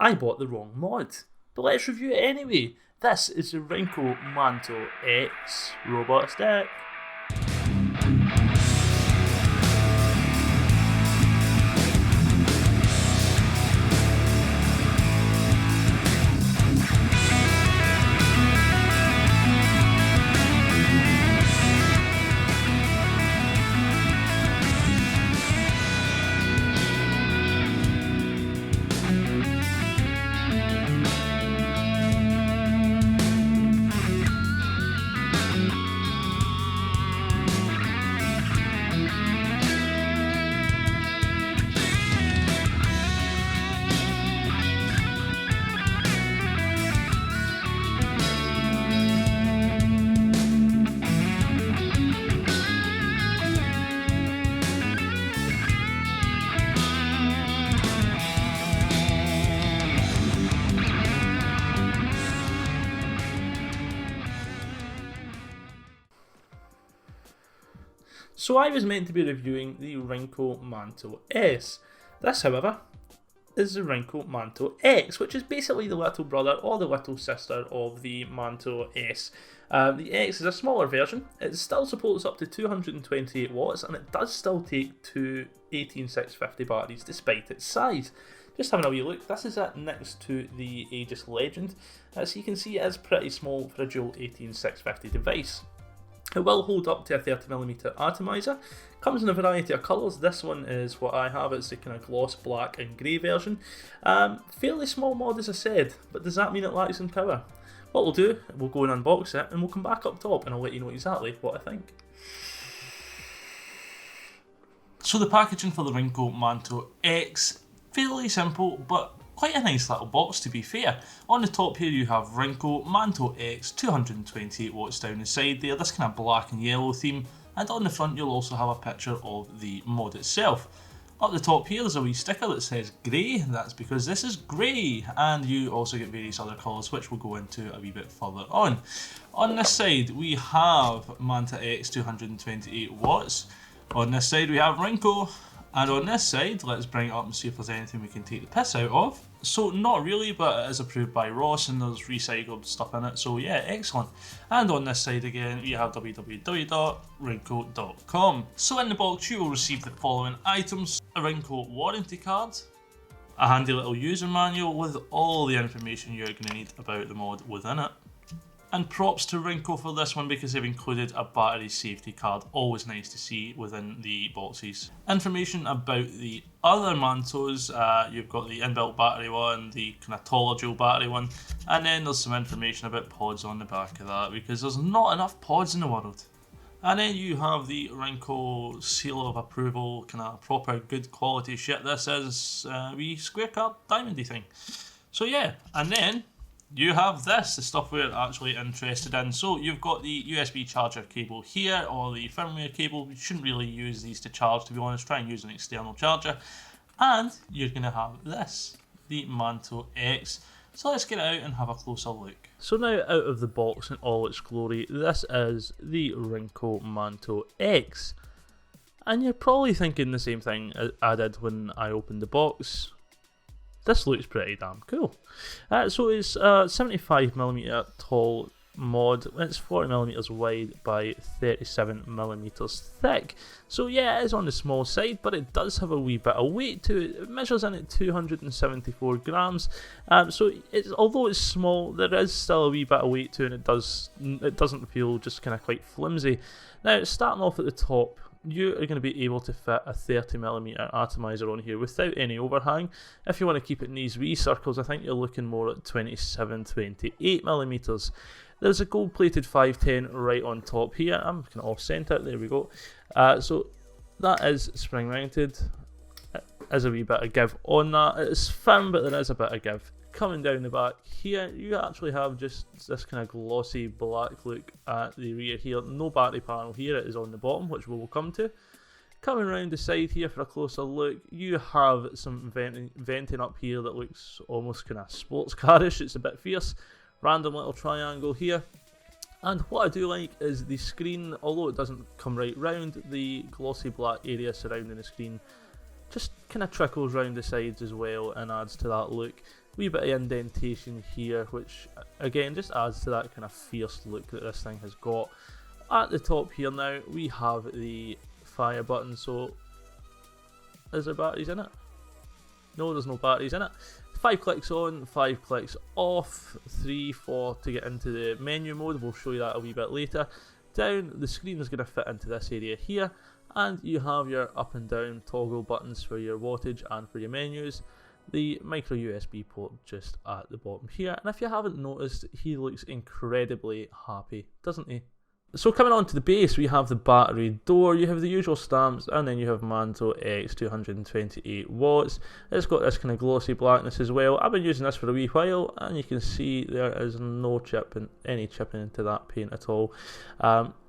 I bought the wrong mod. But let's review it anyway. This is the Rincoe Manto X robot stick. So I was meant to be reviewing the Rincoe Manto S. This, however, is the Rincoe Manto X, which is basically the little brother or the little sister of the Manto S. The X is a smaller version. It still supports up to 228 watts, and it does still take two 18650 batteries despite its size. Just having a wee look, this is it next to the Aegis Legend. As you can see, it is pretty small for a dual 18650 device. It will hold up to a 30mm atomizer. Comes in a variety of colours. This one is what I have. It's the kind of gloss black and grey version. Fairly small mod, as I said, but does that mean it lacks in power? What we'll do, we'll go and unbox it and we'll come back up top and I'll let you know exactly what I think. So the packaging for the Rincoe Manto X, fairly simple, but quite a nice little box, to be fair. On the top here you have Rincoe Manto X, 228 watts down the side there, this kind of black and yellow theme, and on the front you'll also have a picture of the mod itself. Up the top here there's a wee sticker that says grey, and that's because this is grey, and you also get various other colours which we'll go into a wee bit further on. On this side we have Manto X 228 watts, on this side we have Rincoe, and on this side, let's bring it up and see if there's anything we can take the piss out of. So not really, but it is approved by Ross and there's recycled stuff in it, so yeah, excellent. And on this side again, we have www.rincoe.com. So in the box you will receive the following items: a Rincoe warranty card, a handy little user manual with all the information you're going to need about the mod within it. And props to Rincoe for this one because they've included a battery safety card, always nice to see within the boxes. Information about the other Mantos, you've got the inbuilt battery one, the kind of taller dual battery one, and then there's some information about pods on the back of that because there's not enough pods in the world. And then you have the Rincoe seal of approval, kind of proper good quality shit. This is a wee square card diamondy thing. So yeah, and then you have this, the stuff we're actually interested in. So you've got the USB charger cable here, or the firmware cable. You shouldn't really use these to charge, to be honest. Try and use an external charger. And you're going to have this, the Manto X. So let's get it out and have a closer look. So now out of the box in all its glory, this is the Rincoe Manto X. And you're probably thinking the same thing I did when I opened the box. This looks pretty damn cool. So it's a 75mm tall mod, it's 40mm wide by 37mm thick. So yeah, it is on the small side, but it does have a wee bit of weight to it. It measures in at 274 grams. So although it's small, there is still a wee bit of weight to it, and it doesn't feel just kind of quite flimsy. Now, starting off at the top, you are going to be able to fit a 30mm atomizer on here without any overhang. If you want to keep it in these wee circles, I think you're looking more at 27-28mm. There's a gold plated 510 right on top here. I'm kind of off centre, there we go. So that is spring mounted. There's a wee bit of give on that. It's firm, but there is a bit of give. Coming down the back here, you actually have just this kind of glossy black look at the rear here. No battery panel here, it is on the bottom, which we will come to. Coming around the side here for a closer look, you have some venting up here that looks almost kind of sports carish. It's a bit fierce. Random little triangle here. And what I do like is the screen, although it doesn't come right round, the glossy black area surrounding the screen just kind of trickles round the sides as well and adds to that look. Wee bit of indentation here, which again just adds to that kind of fierce look that this thing has got. At the top here now we have the fire button, so is there batteries in it? No, there's no batteries in it. 5 clicks on, 5 clicks off, 3 for to get into the menu mode, we'll show you that a wee bit later. Down, the screen is going to fit into this area here, and you have your up and down toggle buttons for your wattage and for your menus. The micro USB port just at the bottom here, and if you haven't noticed, he looks incredibly happy, doesn't he? So coming on to the base, we have the battery door, you have the usual stamps, and then you have Manto X 228 watts. It's got this kind of glossy blackness as well. I've been using this for a wee while, and you can see there is no any chipping into that paint at all.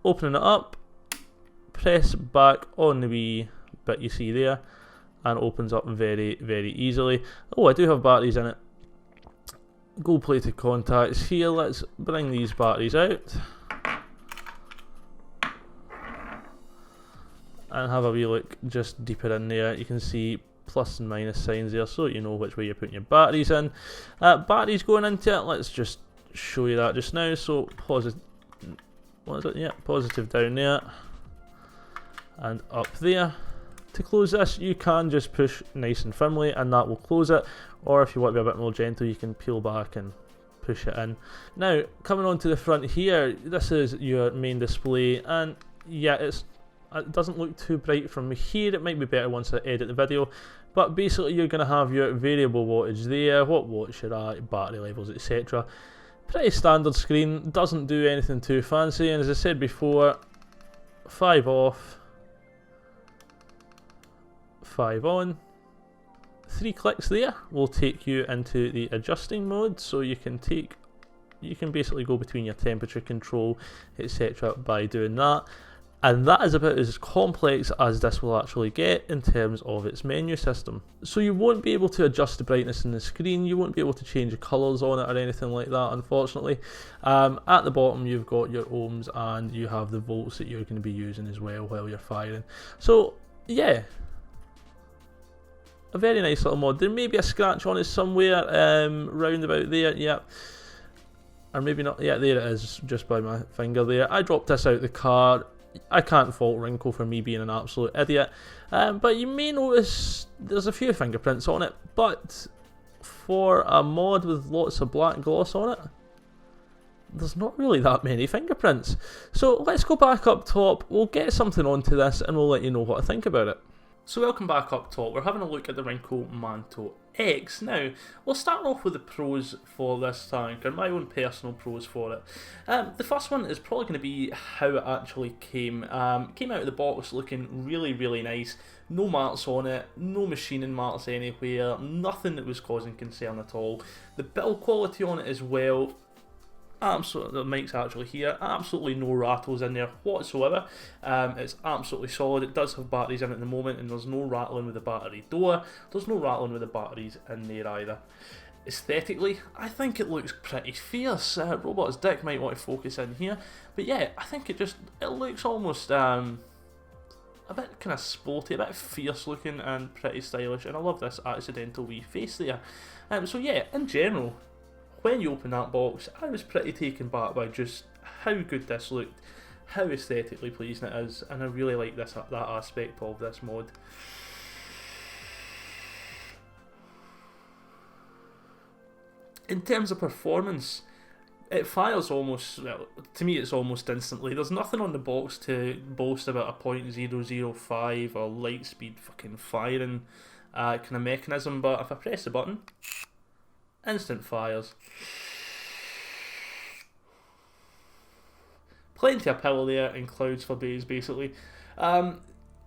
Opening it up, press back on the wee bit you see there, and opens up very, very easily. Oh, I do have batteries in it. Gold plated contacts here, let's bring these batteries out. And have a wee look just deeper in there. You can see plus and minus signs there, so you know which way you're putting your batteries in. Batteries going into it, let's just show you that just now. So positive, what is it? Yeah, positive down there and up there. To close this, you can just push nice and firmly and that will close it, or if you want to be a bit more gentle, you can peel back and push it in. Now coming on to the front here, this is your main display, and yeah, it doesn't look too bright from here. It might be better once I edit the video, but basically you're going to have your variable wattage there, what watts you're at, battery levels, etc. Pretty standard screen, doesn't do anything too fancy, and as I said before, 5 off, 5 on. 3 clicks there will take you into the adjusting mode, so you can basically go between your temperature control, etc. by doing that. And that is about as complex as this will actually get in terms of its menu system. So you won't be able to adjust the brightness in the screen, you won't be able to change the colours on it or anything like that, unfortunately. At the bottom you've got your ohms and you have the volts that you're going to be using as well while you're firing. So yeah, a very nice little mod. There may be a scratch on it somewhere, round about there, yeah. Or maybe not, yeah, there it is, just by my finger there. I dropped this out the car. I can't fault Rincoe for me being an absolute idiot, but you may notice there's a few fingerprints on it, but for a mod with lots of black gloss on it, there's not really that many fingerprints. So let's go back up top, we'll get something onto this and we'll let you know what I think about it. So welcome back up top, we're having a look at the Rincoe Manto X. Now, we'll start off with the pros for this tank, and my own personal pros for it. The first one is probably going to be how it actually came. Came out of the box looking really, really nice. No marks on it, no machining marks anywhere, nothing that was causing concern at all. The build quality on it as well, absolutely, the mic's actually here, absolutely no rattles in there whatsoever. It's absolutely solid. It does have batteries in it at the moment, and there's no rattling with the battery door, there's no rattling with the batteries in there either. Aesthetically, I think it looks pretty fierce. Robot's dick might want to focus in here, but yeah, I think it looks almost a bit kind of sporty, a bit fierce looking and pretty stylish, and I love this accidental wee face there. So yeah, in general, when you open that box, I was pretty taken back by just how good this looked, how aesthetically pleasing it is, and I really like that aspect of this mod. In terms of performance, it fires almost, well, to me it's almost instantly. There's nothing on the box to boast about a .005 or light speed fucking firing kind of mechanism, but if I press the button, instant fires. Plenty of power there and clouds for days, basically.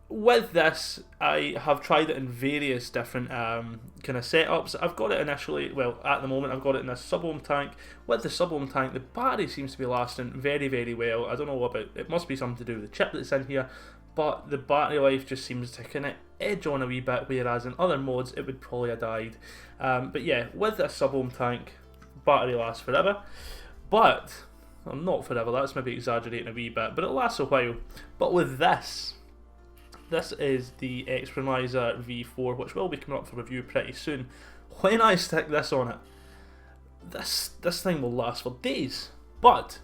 With this, I have tried it in various different kind of setups. I've got it initially, well, at the moment I've got it in a sub-ohm tank. With the sub-ohm tank, the battery seems to be lasting very, very well. I don't know about, it must be something to do with the chip that's in here, but the battery life just seems to kind of edge on a wee bit, whereas in other mods it would probably have died. But yeah, with a sub-ohm tank, battery lasts forever. But, well, not forever, that's maybe exaggerating a wee bit, but it lasts a while. But with this is the X Primazer V4, which will be coming up for review pretty soon. When I stick this on it, this thing will last for days. But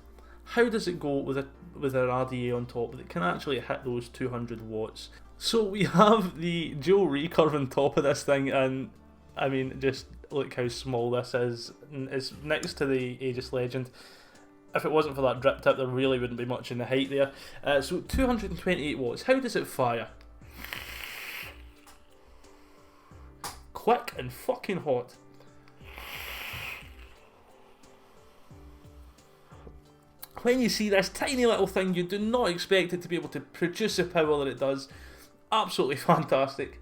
how does it go with an RDA on top that can actually hit those 200 watts? So we have the dual recurve on top of this thing, and I mean, just look how small this is. It's next to the Aegis Legend. If it wasn't for that drip tip, there really wouldn't be much in the height there. So 228 watts. How does it fire? Quick and fucking hot. When you see this tiny little thing, you do not expect it to be able to produce the power that it does. Absolutely fantastic.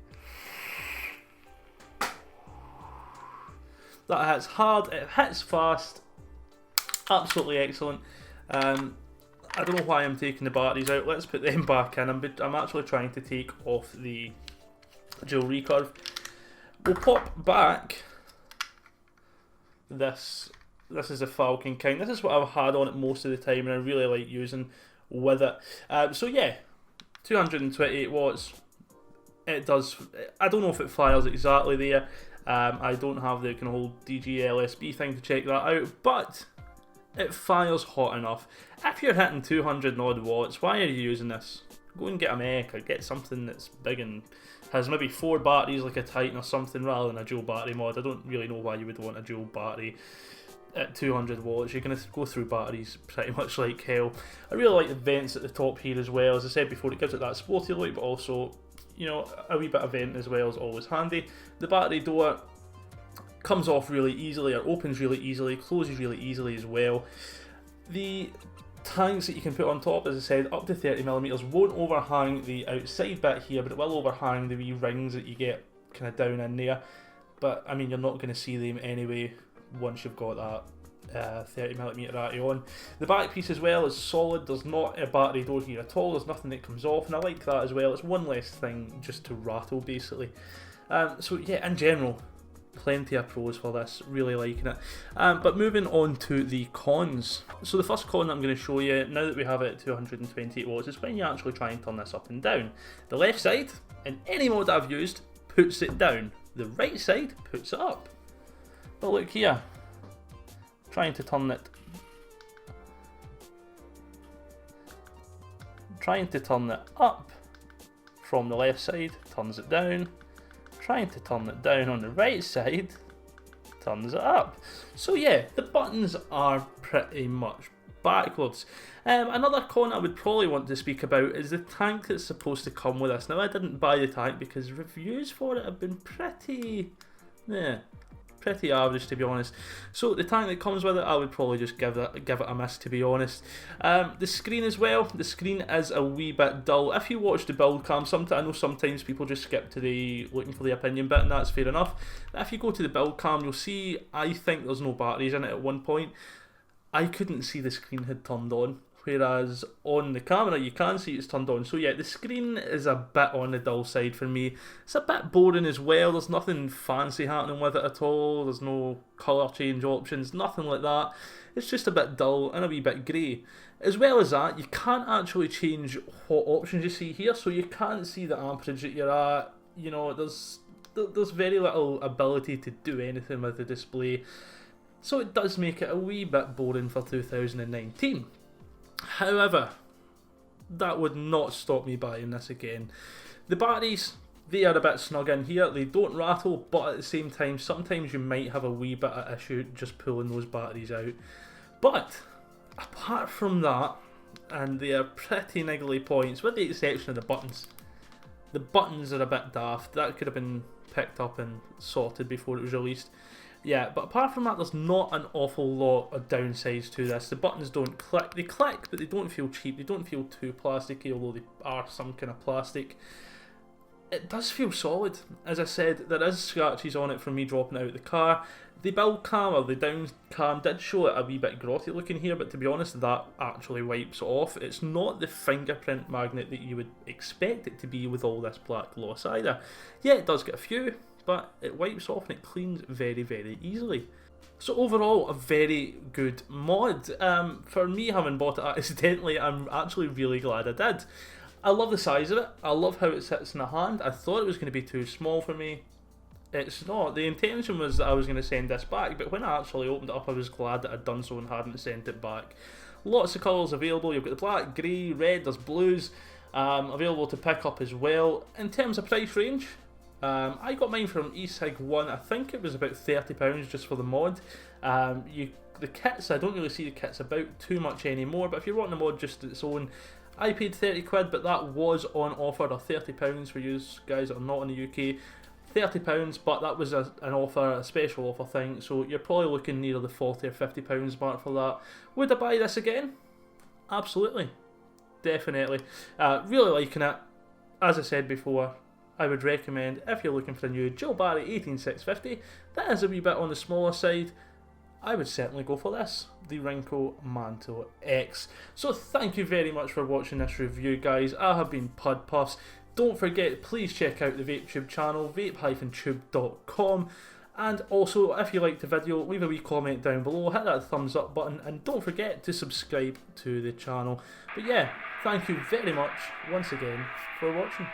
That hits hard, it hits fast. Absolutely excellent. I don't know why I'm taking the batteries out. Let's put them back in. I'm actually trying to take off the dual recurve. We'll pop back this. This is a Falcon King. This is what I've had on it most of the time, and I really like using with it. So yeah, 228 watts. It does. I don't know if it fires exactly there. I don't have the kind of whole DG-LSB thing to check that out, but it fires hot enough. If you're hitting 200 odd watts, why are you using this? Go and get a mech or get something that's big and has maybe 4 batteries like a Titan or something rather than a dual battery mod. I don't really know why you would want a dual battery at 200 watts. You're going to go through batteries pretty much like hell. I really like the vents at the top here as well. As I said before, it gives it that sporty look, but also, you know, a wee bit of vent as well is always handy. The battery door comes off really easily, or opens really easily, closes really easily as well. The tanks that you can put on top, as I said, up to 30mm, won't overhang the outside bit here, but it will overhang the wee rings that you get kind of down in there. But I mean, you're not going to see them anyway once you've got that 30mm array on. The back piece as well is solid. There's not a battery door here at all. There's nothing that comes off, and I like that as well. It's one less thing just to rattle, basically. So yeah, in general, plenty of pros for this, really liking it. But moving on to the cons. So the first con that I'm going to show you, now that we have it at 228 watts, is when you actually try and turn this up and down. The left side, in any mode I've used, puts it down. The right side puts it up. But look here, trying to turn it up from the left side, turns it down. Trying to turn it down on the right side, turns it up. So yeah, the buttons are pretty much backwards. Another con I would probably want to speak about is the tank that's supposed to come with this. Now, I didn't buy the tank because reviews for it have been pretty average, to be honest. So the tank that comes with it, I would probably just give it a miss, to be honest. The screen as well, the screen is a wee bit dull. If you watch the build cam, I know sometimes people just skip to the looking for the opinion bit, and that's fair enough. But if you go to the build cam, you'll see, I think there's no batteries in it at one point. I couldn't see the screen had turned on, whereas on the camera you can see it's turned on. So yeah, the screen is a bit on the dull side for me. It's a bit boring as well. There's nothing fancy happening with it at all. There's no colour change options, nothing like that. It's just a bit dull and a wee bit grey. As well as that, you can't actually change what options you see here, so you can't see the amperage that you're at. You know, there's very little ability to do anything with the display. So it does make it a wee bit boring for 2019. However, that would not stop me buying this again. The batteries, they are a bit snug in here. They don't rattle, but at the same time, sometimes you might have a wee bit of issue just pulling those batteries out. But apart from that, and they are pretty niggly points, with the exception of the buttons. The buttons are a bit daft. That could have been picked up and sorted before it was released. Yeah, but apart from that, there's not an awful lot of downsides to this. The buttons don't click. They click, but they don't feel cheap. They don't feel too plasticky, although they are some kind of plastic. It does feel solid. As I said, there is scratches on it from me dropping it out of the car. The build cam, or the down cam, did show it a wee bit grotty looking here, but to be honest, that actually wipes off. It's not the fingerprint magnet that you would expect it to be with all this black gloss either. Yeah, it does get a few, but it wipes off and it cleans very, very easily. So overall, a very good mod. For me, having bought it accidentally, I'm actually really glad I did. I love the size of it. I love how it sits in the hand. I thought it was going to be too small for me. It's not. The intention was that I was going to send this back, but when I actually opened it up, I was glad that I'd done so and hadn't sent it back. Lots of colours available. You've got the black, grey, red, there's blues available to pick up as well. In terms of price range, I got mine from eSig1. I think it was about £30 just for the mod. The kits, I don't really see the kits about too much anymore, but if you're wanting the mod just its own, I paid 30 quid, but that was on offer, or £30 for you guys that are not in the UK. £30, but that was an offer, a special offer thing, so you're probably looking near the £40 or £50 mark for that. Would I buy this again? Absolutely. Definitely. Really liking it. As I said before, I would recommend, if you're looking for a new Joe Barry 18650, that is a wee bit on the smaller side, I would certainly go for this, the Rincoe Manto X. So thank you very much for watching this review, guys. I have been Pud Puffs. Don't forget, please check out the VapeTube channel, vape-tube.com. And also, if you liked the video, leave a wee comment down below, hit that thumbs up button, and don't forget to subscribe to the channel. But yeah, thank you very much once again for watching.